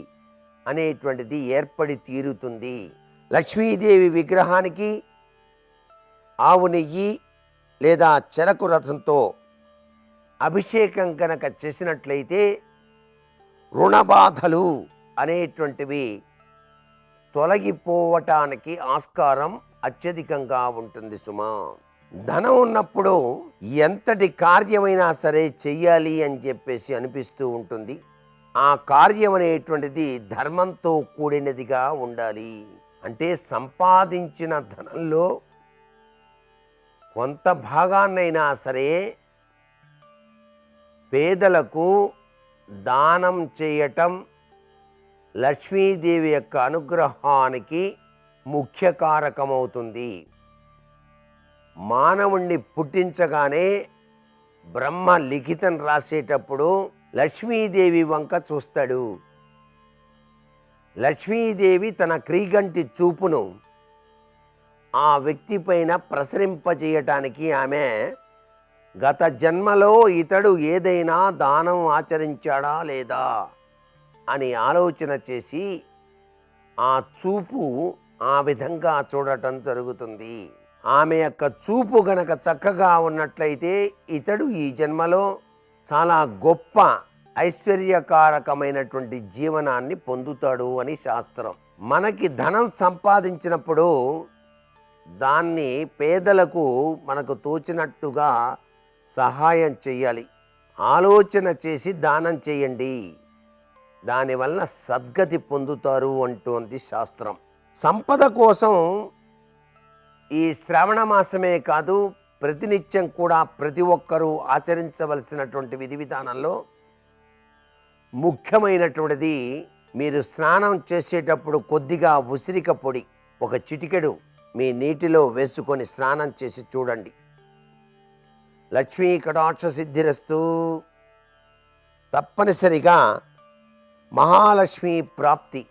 అనేటువంటిది ఏర్పడి తీరుతుంది. లక్ష్మీదేవి విగ్రహానికి ఆవు నెయ్యి లేదా చెరకు రసంతో అభిషేకం కనుక చేసినట్లయితే రుణబాధలు అనేటువంటివి తొలగిపోవటానికి ఆస్కారం అత్యధికంగా ఉంటుంది సుమా. ధనం ఉన్నప్పుడు ఎంతటి కార్యమైనా సరే చెయ్యాలి అని చెప్పేసి అనిపిస్తూ ఉంటుంది. ఆ కార్యం అనేటువంటిది ధర్మంతో కూడినదిగా ఉండాలి. అంటే సంపాదించిన ధనంలో కొంత భాగాన్నైనా సరే పేదలకు దానం చేయటం లక్ష్మీదేవి యొక్క అనుగ్రహానికి ముఖ్య కారకమవుతుంది. మానవుణ్ణి పుట్టించగానే బ్రహ్మ లిఖితం రాసేటప్పుడు లక్ష్మీదేవి వంక చూస్తాడు. లక్ష్మీదేవి తన క్రీగంటి చూపును ఆ వ్యక్తి పైన ప్రసరింపజేయటానికి ఆమె గత జన్మలో ఇతడు ఏదైనా దానం ఆచరించాడా లేదా అని ఆలోచన చేసి ఆ చూపు ఆ విధంగా చూడటం జరుగుతుంది. ఆమె యొక్క చూపు గనక చక్కగా ఉన్నట్లయితే ఇతడు ఈ జన్మలో చాలా గొప్ప ఐశ్వర్యకారకమైనటువంటి జీవనాన్ని పొందుతాడు అని శాస్త్రం. మనకి ధనం సంపాదించినప్పుడు దాన్ని పేదలకు మనకు తోచినట్టుగా సహాయం చేయాలి. ఆలోచన చేసి దానం చేయండి, దానివల్ల సద్గతి పొందుతారు అంటోంది శాస్త్రం. సంపద కోసం ఈ శ్రావణ మాసమే కాదు, ప్రతినిత్యం కూడా ప్రతి ఒక్కరూ ఆచరించవలసినటువంటి విధి విధానంలో ముఖ్యమైనటువంటిది, మీరు స్నానం చేసేటప్పుడు కొద్దిగా ఉసిరిక పొడి ఒక చిటికెడు మీ నీటిలో వేసుకొని స్నానం చేసి చూడండి. లక్ష్మీ కటాక్ష సిద్ధిరస్తు, తప్పనిసరిగా మహాలక్ష్మి ప్రాప్తి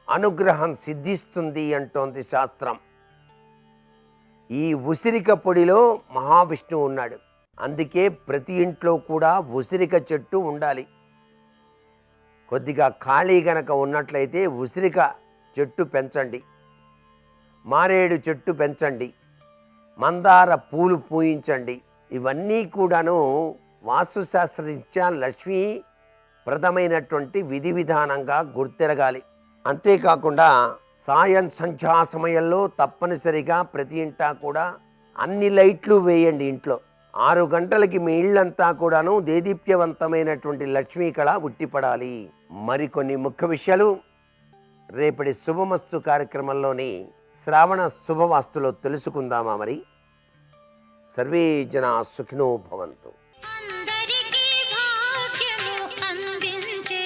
అనుగ్రహం సిద్ధిస్తుంది అంటోంది శాస్త్రం. ఈ ఉసిరిక పొడిలో మహావిష్ణువు ఉన్నాడు, అందుకే ప్రతి ఇంట్లో కూడా ఉసిరిక చెట్టు ఉండాలి. కొద్దిగా ఖాళీ గనక ఉన్నట్లయితే ఉసిరిక చెట్టు పెంచండి, మారేడు చెట్టు పెంచండి, మందార పూలు పూయించండి. ఇవన్నీ కూడాను వాస్తుశాస్త్రరీత్యా లక్ష్మీ ప్రదమైనటువంటి విధి విధానంగా గుర్తెరగాలి. అంతేకాకుండా సాయం సంధ్యా సమయంలో తప్పనిసరిగా ప్రతి ఇంటా కూడా అన్ని లైట్లు వేయండి. ఇంట్లో 6 గంటలకి మీ ఇళ్ళంతా కూడాను దేదీప్యవంతమైనటువంటి లక్ష్మీ కళ ఉట్టిపడాలి. మరికొన్ని ముఖ్య విషయాలు రేపటి శుభమస్తు కార్యక్రమంలోని శ్రావణ శుభవాస్తులో తెలుసుకుందామా? మరి సర్వే జనా సుఖినో భవంతు. అందరికీ భాగ్యము అందించే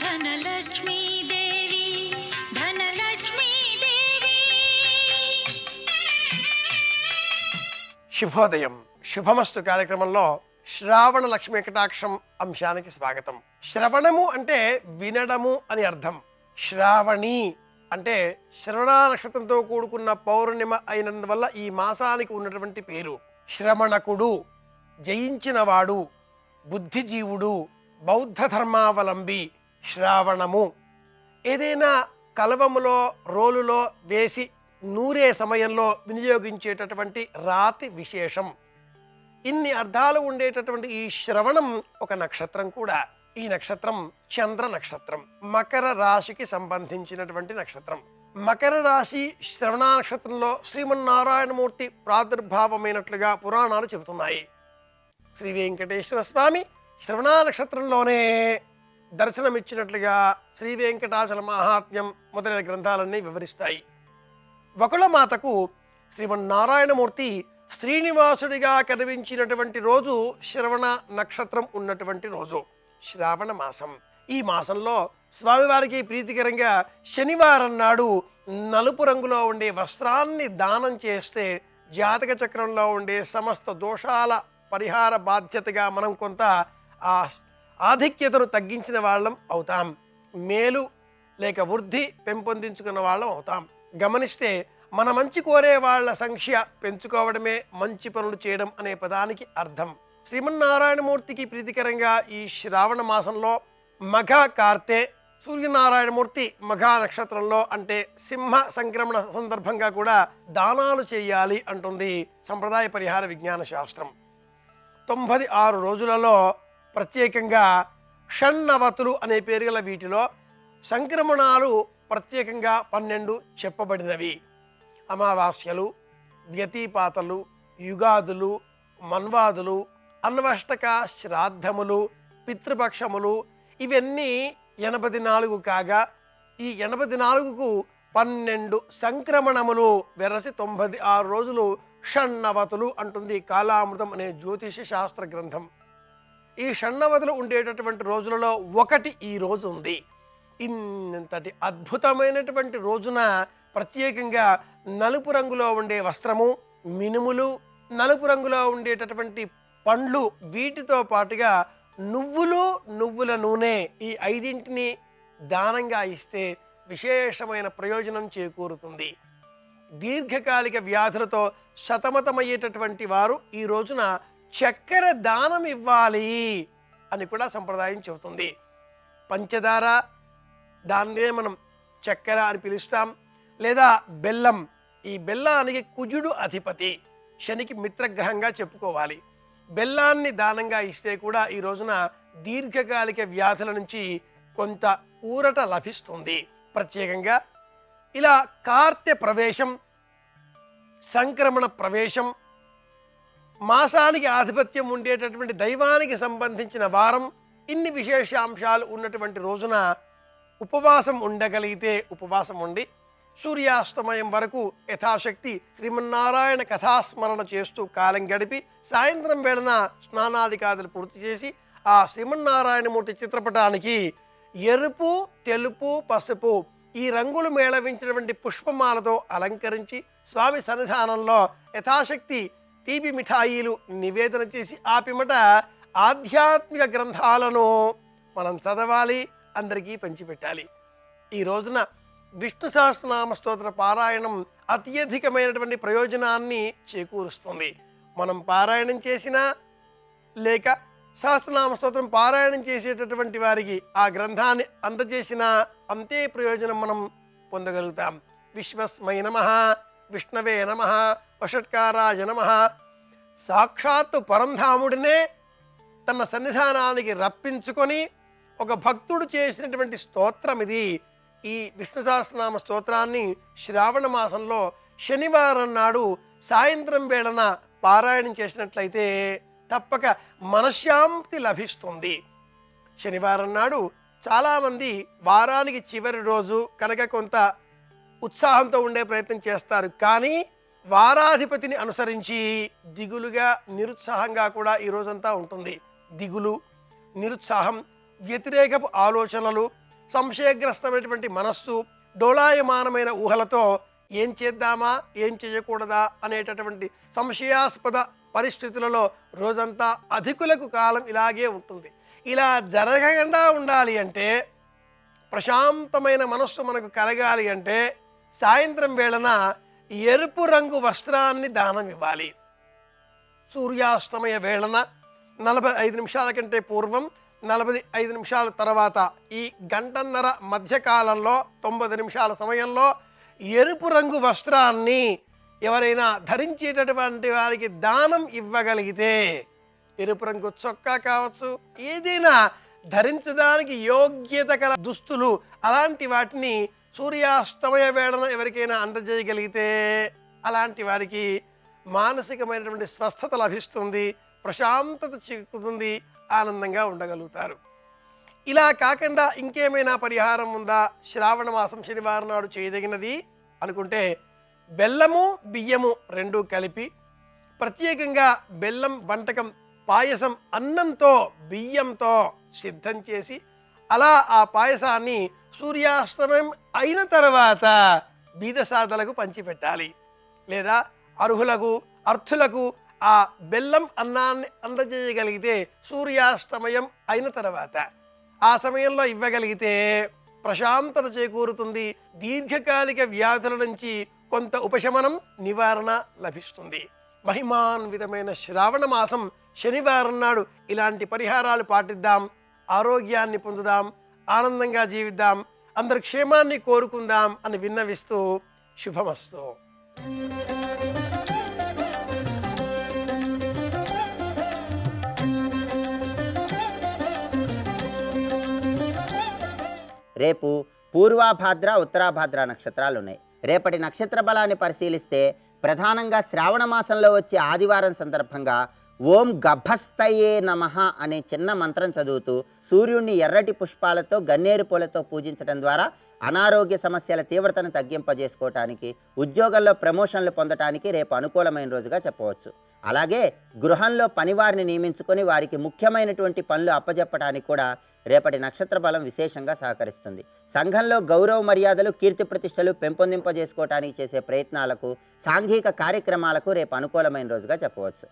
ధనలక్ష్మీ దేవి, ధనలక్ష్మీ దేవి. శుభోదయం. శుభమస్తు కార్యక్రమంలో శ్రావణ లక్ష్మీ కటాక్షం అంశానికి స్వాగతం. శ్రవణము అంటే వినడము అని అర్థం. శ్రావణి అంటే శ్రవణ నక్షత్రంతో కూడుకున్న పౌర్ణిమ అయినందువల్ల ఈ మాసానికి ఉన్నటువంటి పేరు. శ్రవణకుడు, జయించినవాడు, బుద్ధిజీవుడు, బౌద్ధ ధర్మావలంబి. శ్రావణము ఏదైనా కలవములో రోలులో వేసి నూరే సమయంలో వినియోగించేటటువంటి రాతి విశేషం. ఇన్ని అర్థాలు ఉండేటటువంటి ఈ శ్రవణం ఒక నక్షత్రం కూడా. ఈ నక్షత్రం చంద్ర నక్షత్రం, మకర రాశికి సంబంధించినటువంటి నక్షత్రం. మకర రాశి శ్రవణ నక్షత్రంలో శ్రీమన్నారాయణమూర్తి ప్రాదుర్భావమైనట్లుగా పురాణాలు చెబుతున్నాయి. శ్రీ వెంకటేశ్వర స్వామి శ్రవణ నక్షత్రంలోనే దర్శనమిచ్చినట్లుగా శ్రీ వెంకటాచల మహాత్మ్యం మొదలైన గ్రంథాలన్నీ వివరిస్తాయి. వకుళమాతకు శ్రీమన్నారాయణమూర్తి శ్రీనివాసుడిగా కనిపించినటువంటి రోజు శ్రవణ నక్షత్రం ఉన్నటువంటి రోజు, శ్రావణ మాసం. ఈ మాసంలో స్వామివారికి ప్రీతికరంగా శనివారం నాడు నలుపు రంగులో ఉండే వస్త్రాన్ని దానం చేస్తే జాతక చక్రంలో ఉండే సమస్త దోషాల పరిహార బాధ్యతగా మనం కొంత ఆ ఆధిక్యతను తగ్గించిన వాళ్ళం అవుతాం, మేలు లేక వృద్ధి పెంపొందించుకున్న వాళ్ళం అవుతాం. గమనిస్తే మన మంచి కోరే వాళ్ళ సంఖ్య పెంచుకోవడమే మంచి పనులు చేయడం అనే పదానికి అర్థం. శ్రీమన్నారాయణమూర్తికి ప్రీతికరంగా ఈ శ్రావణ మాసంలో మఘ కార్తె సూర్యనారాయణమూర్తి మఘా నక్షత్రంలో అంటే సింహ సంక్రమణ సందర్భంగా కూడా దానాలు చేయాలి అంటుంది సంప్రదాయ పరిహార విజ్ఞాన శాస్త్రం. 96 రోజులలో ప్రత్యేకంగా షణ్ణవతులు అనే పేరు గల వీటిలో సంక్రమణాలు ప్రత్యేకంగా 12 చెప్పబడినవి. అమావాస్యలు, వ్యతిపాతలు, యుగాదులు, మన్వాదులు, అన్వష్టక శ్రాద్ధములు, పితృపక్షములు ఇవన్నీ 84 కాగా ఈ 84కు 12 సంక్రమణములు వెరసి 96 రోజులు షణ్ణవతులు అంటుంది కాలామృతం అనే జ్యోతిష శాస్త్ర గ్రంథం. ఈ షణ్ణవతులు ఉండేటటువంటి రోజులలో ఒకటి ఈ రోజు ఉంది. ఇంతటి అద్భుతమైనటువంటి రోజున ప్రత్యేకంగా నలుపు రంగులో ఉండే వస్త్రము, మినుములు, నలుపు రంగులో ఉండేటటువంటి పండ్లు, వీటితో పాటుగా నువ్వులు, నువ్వుల నూనె ఈ 5ంటిని దానంగా ఇస్తే విశేషమైన ప్రయోజనం చేకూరుతుంది. దీర్ఘకాలిక వ్యాధులతో సతమతమయ్యేటటువంటి వారు ఈ రోజున చక్కెర దానం ఇవ్వాలి అని కూడా సంప్రదాయం చెబుతుంది. పంచదార, దాన్నే మనం చక్కెర అని పిలుస్తాం, లేదా బెల్లం. ఈ బెల్లానికి కుజుడు అధిపతి, శనికి మిత్రగ్రహంగా చెప్పుకోవాలి. బెల్లాన్ని దానంగా ఇస్తే కూడా ఈ రోజున దీర్ఘకాలిక వ్యాధుల నుంచి కొంత ఊరట లభిస్తుంది. ప్రత్యేకంగా ఇలా కార్తె ప్రవేశం, సంక్రమణ ప్రవేశం, మాసానికి ఆధిపత్యం ఉండేటటువంటి దైవానికి సంబంధించిన వారం, ఇన్ని విశేషాంశాలు ఉన్నటువంటి రోజున ఉపవాసం ఉండగలిగితే ఉపవాసం ఉండి సూర్యాస్తమయం వరకు యథాశక్తి శ్రీమన్నారాయణ కథాస్మరణ చేస్తూ కాలం గడిపి సాయంత్రం వేళన స్నానాదికాదులు పూర్తి చేసి ఆ శ్రీమన్నారాయణమూర్తి చిత్రపటానికి ఎరుపు, తెలుపు, పసుపు ఈ రంగులు మేళవించినటువంటి పుష్పమాలతో అలంకరించి స్వామి సన్నిధానంలో యథాశక్తి తీపి మిఠాయిలు నివేదన చేసి ఆ పిమ్మట ఆధ్యాత్మిక గ్రంథాలను మనం చదవాలి, అందరికీ పంచిపెట్టాలి. ఈ రోజున విష్ణు సహస్రనామ స్తోత్ర పారాయణం అత్యధికమైనటువంటి ప్రయోజనాన్ని చేకూరుస్తుంది. మనం పారాయణం చేసినా లేక సహస్రనామ స్తోత్రం పారాయణం చేసేటటువంటి వారికి ఆ గ్రంథాన్ని అందజేసినా అంతే ప్రయోజనం మనం పొందగలుగుతాం. విశ్వస్మై నమః, విష్ణవే నమః, వషట్కారాయ నమః. సాక్షాత్తు పరంధాముడినే తన సన్నిధానానికి రప్పించుకొని ఒక భక్తుడు చేసినటువంటి స్తోత్రం ఇది. ఈ విష్ణు సహస్రనామ స్తోత్రాన్ని శ్రావణ మాసంలో శనివారం నాడు సాయంత్రం వేళన పారాయణం చేసినట్లయితే తప్పక మనశ్శాంతి లభిస్తుంది. శనివారం నాడు చాలామంది వారానికి చివరి రోజు కనుక కొంత ఉత్సాహంతో ఉండే ప్రయత్నం చేస్తారు, కానీ వారాధిపతిని అనుసరించి దిగులుగా, నిరుత్సాహంగా కూడా ఈ రోజంతా ఉంటుంది. దిగులు, నిరుత్సాహం, వ్యతిరేకపు ఆలోచనలు, సంశయగ్రస్తమైనటువంటి మనస్సు, డోలాయమానమైన ఊహలతో ఏం చేద్దామా ఏం చేయకూడదా అనేటటువంటి సంశయాస్పద పరిస్థితులలో రోజంతా అధికులకు కాలం ఇలాగే ఉంటుంది. ఇలా జరగకుండా ఉండాలి అంటే, ప్రశాంతమైన మనస్సు మనకు కలగాలి అంటే సాయంత్రం వేళన ఎరుపు రంగు వస్త్రాన్ని దానం ఇవ్వాలి. సూర్యాస్తమయ వేళన 45 నిమిషాల కంటే పూర్వం, 45 నిమిషాల తర్వాత, ఈ గంటన్నర మధ్యకాలంలో 90 నిమిషాల సమయంలో ఎరుపు రంగు వస్త్రాన్ని ఎవరైనా ధరించేటటువంటి వారికి దానం ఇవ్వగలిగితే, ఎరుపు రంగు చొక్కా కావచ్చు, ఏదైనా ధరించడానికి యోగ్యత గల దుస్తులు అలాంటి వాటిని సూర్యాస్తమయ వేళన ఎవరికైనా అందజేయగలిగితే అలాంటి వారికి మానసికమైనటువంటి స్వస్థత లభిస్తుంది, ప్రశాంతత చిక్కుతుంది, ఆనందంగా ఉండగలుగుతారు. ఇలా కాకుండా ఇంకేమైనా పరిహారం ఉందా, శ్రావణ మాసం శనివారం నాడు చేయదగినది అనుకుంటే, బెల్లము బియ్యము రెండూ కలిపి ప్రత్యేకంగా బెల్లం వంటకం, పాయసం అన్నంతో బియ్యంతో సిద్ధం చేసి అలా ఆ పాయసాన్ని సూర్యాస్తమయం అయిన తర్వాత బీదసాదలకు పంచిపెట్టాలి. లేదా అర్హులకు ఆ బెల్లం అన్నాన్ని అందజేయగలిగితే సూర్యాస్తమయం అయిన తర్వాత ఆ సమయంలో ఇవ్వగలిగితే ప్రశాంతత చేకూరుతుంది. దీర్ఘకాలిక వ్యాధుల నుంచి కొంత ఉపశమనం, నివారణ లభిస్తుంది. మహిమాన్వితమైన శ్రావణ మాసం శనివారం నాడు ఇలాంటి పరిహారాలు పాటిద్దాం, ఆరోగ్యాన్ని పొందుదాం, ఆనందంగా జీవిద్దాం, అందరి క్షేమాన్ని కోరుకుందాం అని విన్నవిస్తూ శుభమస్తు. రేపు పూర్వాభాద్ర, ఉత్తరాభాద్ర నక్షత్రాలు ఉన్నాయి. రేపటి నక్షత్ర బలాన్ని పరిశీలిస్తే ప్రధానంగా శ్రావణ మాసంలో వచ్చే ఆదివారం సందర్భంగా ఓం గభస్తయే నమః అనే చిన్న మంత్రం చదువుతూ సూర్యుడిని ఎర్రటి పుష్పాలతో, గన్నేరు పూలతో పూజించడం ద్వారా అనారోగ్య సమస్యల తీవ్రతను తగ్గింపజేసుకోవటానికి, ఉద్యోగంలో ప్రమోషన్లు పొందటానికి రేపు అనుకూలమైన రోజుగా చెప్పవచ్చు. అలాగే గృహంలో పనివారిని నియమించుకొని వారికి ముఖ్యమైనటువంటి పనులు అప్పజెప్పడానికి కూడా రేపటి నక్షత్ర బలం విశేషంగా సహకరిస్తుంది. సంఘంలో గౌరవ మర్యాదలు, కీర్తి ప్రతిష్టలు పెంపొందింపజేసుకోవటానికి చేసే ప్రయత్నాలకు, సాంఘిక కార్యక్రమాలకు రేపు అనుకూలమైన రోజుగా చెప్పవచ్చు.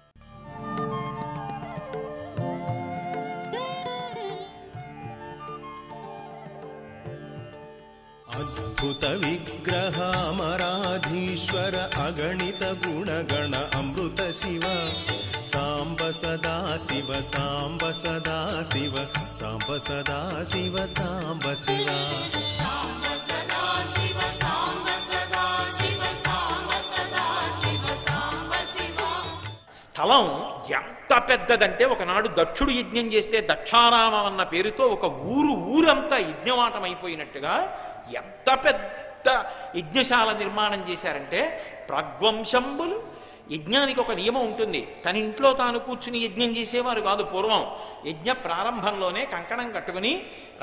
అద్భుత విగ్రహామరాధీశ్వర అగణిత గుణగణ అమృత శివ సాంబ సదా శివ సాంబ సదా శివ సాంబ సదా శివ సాంబ శివ స్థలం ఎంత పెద్దదంటే ఒకనాడు దక్షుడు యజ్ఞం చేస్తే దక్షారామం అన్న పేరుతో ఒక ఊరంతా యజ్ఞవాటమైపోయినట్టుగా ఎంత పెద్ద యజ్ఞశాల నిర్మాణం చేశారంటే ప్రగ్వంశంబులు. యజ్ఞానికి ఒక నియమం ఉంటుంది. తన ఇంట్లో తాను కూర్చుని యజ్ఞం చేసేవారు కాదు పూర్వం. యజ్ఞ ప్రారంభంలోనే కంకణం కట్టుకుని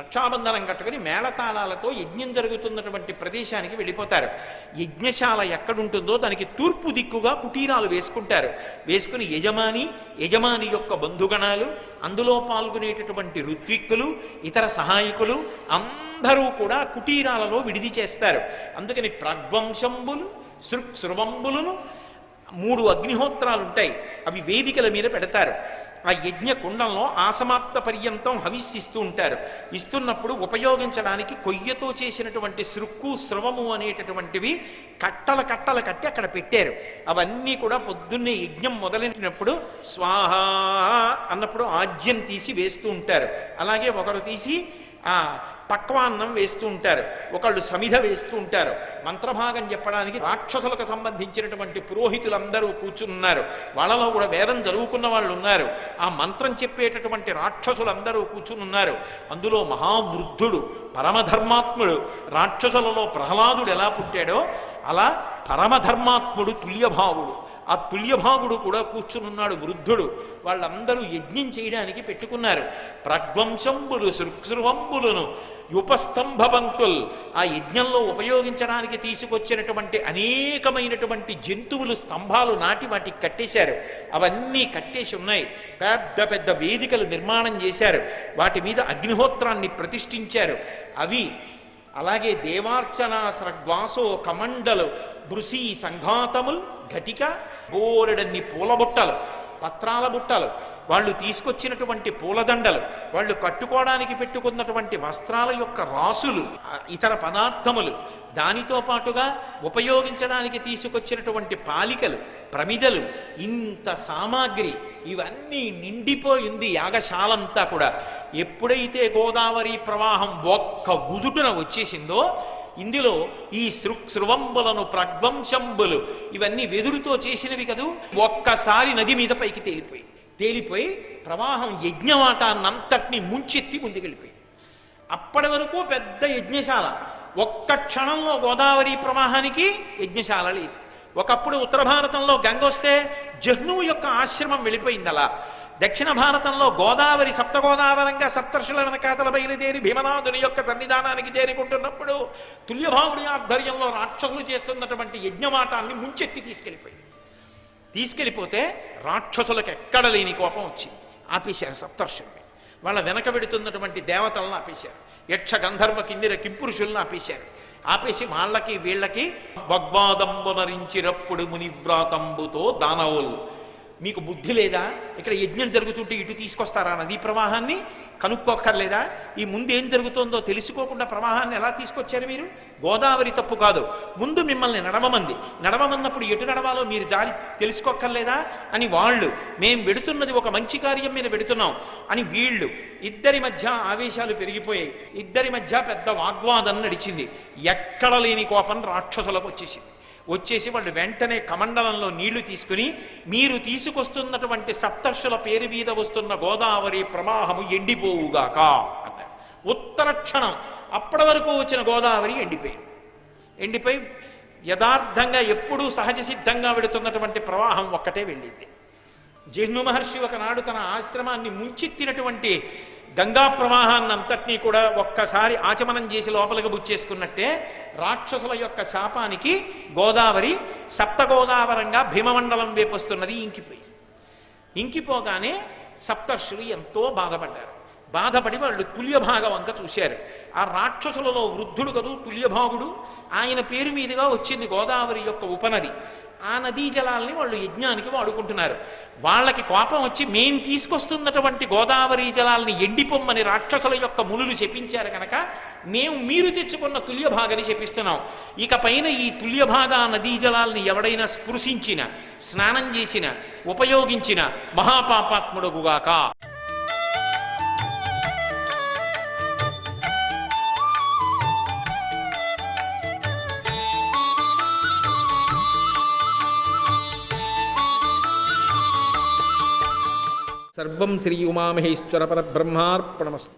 రక్షాబంధనం కట్టుకుని మేళతాళాలతో యజ్ఞం జరుగుతున్నటువంటి ప్రదేశానికి వెళ్ళిపోతారు. యజ్ఞశాల ఎక్కడుంటుందో దానికి తూర్పు దిక్కుగా కుటీరాలు వేసుకుంటారు. వేసుకుని యజమాని యొక్క బంధుగణాలు, అందులో పాల్గొనేటటువంటి ఋత్విక్కులు, ఇతర సహాయకులు అందరూ కూడా కుటీరాలలో విడిది చేస్తారు. అందుకని ప్రగ్వంశంబులు, శృవంబులను 3 అగ్నిహోత్రాలు ఉంటాయి. అవి వేదికల మీద పెడతారు. ఆ యజ్ఞ కుండంలో ఆసమాప్త పర్యంతం హవిస్సిస్తూ ఉంటారు. ఇస్తున్నప్పుడు ఉపయోగించడానికి కొయ్యతో చేసినటువంటి శృక్కు, స్రవము అనేటటువంటివి కట్టలు కట్టి అక్కడ పెట్టారు. అవన్నీ కూడా పొద్దున్నే యజ్ఞం మొదలెట్టినప్పుడు స్వాహ అన్నప్పుడు ఆజ్యం తీసి వేస్తూ ఉంటారు. అలాగే ఒకరు తీసి పక్వాన్నం వేస్తూ ఉంటారు, ఒకళ్ళు సమిధ వేస్తూ ఉంటారు. మంత్రభాగం చెప్పడానికి రాక్షసులకు సంబంధించినటువంటి పురోహితులందరూ కూర్చున్నారు. వాళ్ళలో కూడా వేదం చదువుకున్న వాళ్ళు ఉన్నారు. ఆ మంత్రం చెప్పేటటువంటి రాక్షసులందరూ కూర్చునున్నారు. అందులో మహావృద్ధుడు, పరమధర్మాత్ముడు, రాక్షసులలో ప్రహ్లాదుడు ఎలా పుట్టాడో అలా పరమధర్మాత్ముడు తుల్యభావుడు. ఆ తుల్యభాగుడు కూడా కూర్చునున్నాడు, వృద్ధుడు. వాళ్ళందరూ యజ్ఞం చేయడానికి పెట్టుకున్నారు. ప్రగ్వంశంబులు, శృవంబులను, ఉపస్తంభవంతుల్, ఆ యజ్ఞంలో ఉపయోగించడానికి తీసుకొచ్చినటువంటి అనేకమైనటువంటి జంతువులు స్తంభాలు నాటి వాటికి కట్టేశారు. అవన్నీ కట్టేసి ఉన్నాయి. పెద్ద పెద్ద వేదికలు నిర్మాణం చేశారు. వాటి మీద అగ్నిహోత్రాన్ని ప్రతిష్ఠించారు. అవి అలాగే దేవార్చన, స్రగ్వాసో, కమండలు, బృసి, సంఘాతములు, ఘటిక, బోరెడన్ని పూలబుట్టలు, పత్రాల బుట్టలు, వాళ్ళు తీసుకొచ్చినటువంటి పూలదండలు, వాళ్ళు కట్టుకోవడానికి పెట్టుకున్నటువంటి వస్త్రాల యొక్క రాసులు, ఇతర పదార్థములు, దానితో పాటుగా ఉపయోగించడానికి తీసుకొచ్చినటువంటి పాలికలు, ప్రమిదలు, ఇంత సామాగ్రి ఇవన్నీ నిండిపోయింది యాగశాలంతా కూడా. ఎప్పుడైతే గోదావరి ప్రవాహం ఒక్క ఉదుటున వచ్చేసిందో ఇందులో ఈ శృవంబులను, ప్రగ్వంశంబులు ఇవన్నీ వెదురుతో చేసినవి కదూ, ఒక్కసారి నది మీద పైకి తేలిపోయి ప్రవాహం యజ్ఞవాటాన్నంతటినీ ముంచెత్తి ముందుకెళ్ళిపోయింది. అప్పటి వరకు పెద్ద యజ్ఞశాల, ఒక్క క్షణంలో గోదావరి ప్రవాహానికి యజ్ఞశాల లేదు. ఒకప్పుడు ఉత్తర భారతంలో గంగ వస్తే జహ్నువు యొక్క ఆశ్రమం వెళ్ళిపోయింది. అలా దక్షిణ భారతంలో గోదావరి సప్తగోదావరంగా సప్తర్షుల వెనకాతల బయలుదేరి భీమనాథుని యొక్క సన్నిధానానికి చేరుకుంటున్నప్పుడు తుల్యభావుడి ఆధ్వర్యంలో రాక్షసులు చేస్తున్నటువంటి యజ్ఞమాటాన్ని ముంచెత్తి తీసుకెళ్ళిపోతే రాక్షసులకు ఎక్కడ లేని కోపం వచ్చింది. ఆపేశారు సప్తర్షుల్ని. వాళ్ళ వెనక పెడుతున్నటువంటి దేవతలను ఆపేశారు. యక్ష, గంధర్వ, కిన్నెర, కింపురుషులను ఆపేశారు. ఆపేసి వాళ్ళకి వీళ్ళకి వగ్వాదంబునరించినప్పుడు మునివ్రాతంబుతో దానవులు, మీకు బుద్ధి లేదా? ఇక్కడ యజ్ఞం జరుగుతుంటే ఇటు తీసుకొస్తారా నదీ ప్రవాహాన్ని? కనుక్కోక్కర్లేదా? ఈ ముందు ఏం జరుగుతుందో తెలుసుకోకుండా ప్రవాహాన్ని ఎలా తీసుకొచ్చారు మీరు? గోదావరి తప్పు కాదు, ముందు మిమ్మల్ని నడవమన్నప్పుడు ఎటు నడవాలో మీరు జారి తెలుసుకోక్కర్లేదా అని వాళ్ళు, మేం వెడుతున్నది ఒక మంచి కార్యం మీద వెడుతున్నాం అని వీళ్ళు. ఇద్దరి మధ్య ఆవేశాలు పెరిగిపోయాయి. ఇద్దరి మధ్య పెద్ద వాగ్వాదం నడిచింది. ఎక్కడ లేని కోపం రాక్షసులకు వచ్చేసి వాళ్ళు వెంటనే కమండలంలో నీళ్లు తీసుకుని, మీరు తీసుకొస్తున్నటువంటి సప్తర్షుల పేరు మీద వస్తున్న గోదావరి ప్రవాహము ఎండిపోవుగాక అన్నారు. ఉత్తర క్షణం అప్పటి వరకు వచ్చిన గోదావరి ఎండిపోయి యథార్థంగా ఎప్పుడూ సహజ సిద్ధంగా వెడుతున్నటువంటి ప్రవాహం ఒక్కటే వెళ్ళింది. జహ్ను మహర్షి ఒకనాడు తన ఆశ్రమాన్ని ముంచెత్తినటువంటి గంగా ప్రవాహాన్నంతటినీ కూడా ఒక్కసారి ఆచమనం చేసి లోపలికి బుచ్చేసుకున్నట్టే రాక్షసుల యొక్క శాపానికి గోదావరి సప్తగోదావరంగా భీమమండలం వేపొస్తున్నది ఇంకిపోగానే సప్తర్షులు ఎంతో బాధపడి వాళ్ళు తుల్యభాగ వంక చూశారు. ఆ రాక్షసులలో వృద్ధుడు కదూ తుల్యభాగుడు, ఆయన పేరు మీదుగా వచ్చింది గోదావరి యొక్క ఉపనది. ఆ నదీ జలాల్ని వాళ్ళు యజ్ఞానికి వాడుకుంటున్నారు. వాళ్ళకి కోపం వచ్చి మేం తీసుకొస్తున్నటువంటి గోదావరి జలాల్ని ఎండిపోమ్మని రాక్షసుల యొక్క మునులు శపించారు కనుక మీరు తెచ్చుకున్న తుల్యభాగని శపిస్తున్నాం. ఇక పైన ఈ తుల్యభాగా నదీ జలాల్ని ఎవడైనా స్పృశించిన, స్నానం చేసిన, ఉపయోగించిన మహాపాపాత్ముడుగాక. సర్వం శ్రీ ఉమామహేశ్వర పరబ్రహ్మార్పణమస్తు.